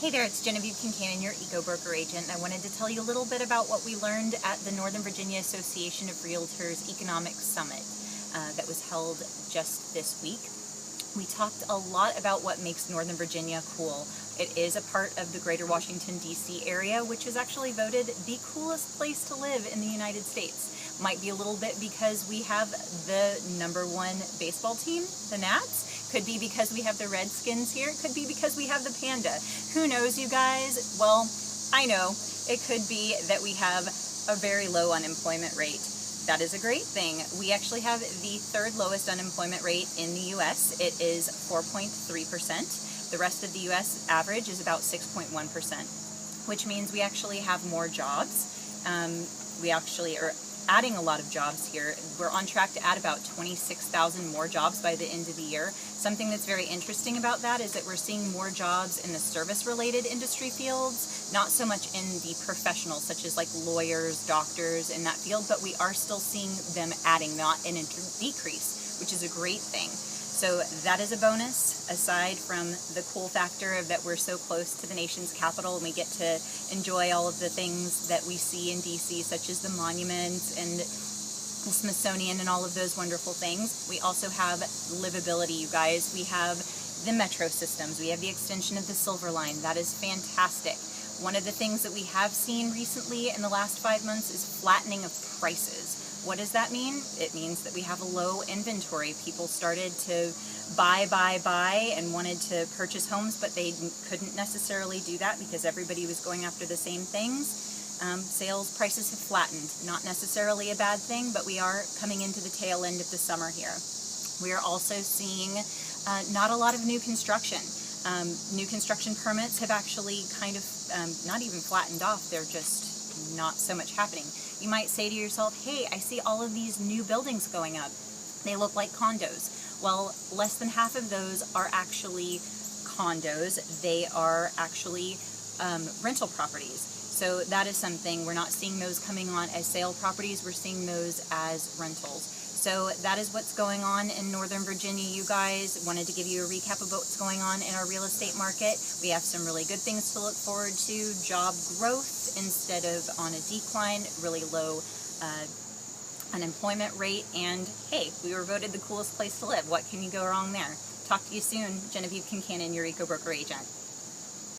Hey there, it's Genevieve Concannon, your eco-broker agent. I wanted to tell you a little bit about what we learned at the Northern Virginia Association of Realtors Economic Summit that was held just this week. We talked a lot about what makes Northern Virginia cool. It is a part of the greater Washington, D.C. area, which is actually voted the coolest place to live in the United States. Might be a little bit because we have the #1 baseball team, the Nats. Could be because we have the Redskins here. It could be because we have the Panda. Who knows, you guys? Well, I know. It could be that we have a very low unemployment rate. That is a great thing. We actually have the third lowest unemployment rate in the U.S. It is 4.3%. The rest of the U.S. average is about 6.1%, which means we actually have more jobs. We actually are adding a lot of jobs here. We're on track to add about 26,000 more jobs by the end of the year. Something that's very interesting about that is that we're seeing more jobs in the service-related industry fields, not so much in the professional, such as like lawyers, doctors in that field, but we are still seeing them adding, not in a decrease, which is a great thing. So that is a bonus, aside from the cool factor of that we're so close to the nation's capital and we get to enjoy all of the things that we see in DC, such as the monuments and the Smithsonian and all of those wonderful things. We also have livability, you guys. We have the metro systems. We have the extension of the Silver Line. That is fantastic. One of the things that we have seen recently in the last 5 months is flattening of prices. What does that mean? It means that we have a low inventory. People started to buy, and wanted to purchase homes, but they couldn't necessarily do that because everybody was going after the same things. Sales prices have flattened. Not necessarily a bad thing, but we are coming into the tail end of the summer here. We are also seeing not a lot of new construction. New construction permits have actually kind of not even flattened off. They're just not so much happening. You might say to yourself, hey, I see all of these new buildings going up. They look like condos. Well, less than half of those are actually condos. They are actually rental properties. So that is something. We're not seeing those coming on as sale properties. We're seeing those as rentals. So that is what's going on in Northern Virginia, you guys. Wanted to give you a recap of what's going on in our real estate market. We have some really good things to look forward to. Job growth instead of on a decline, really low unemployment rate, and hey, we were voted the coolest place to live. What can you go wrong there? Talk to you soon. Genevieve Concannon, your eco-broker agent.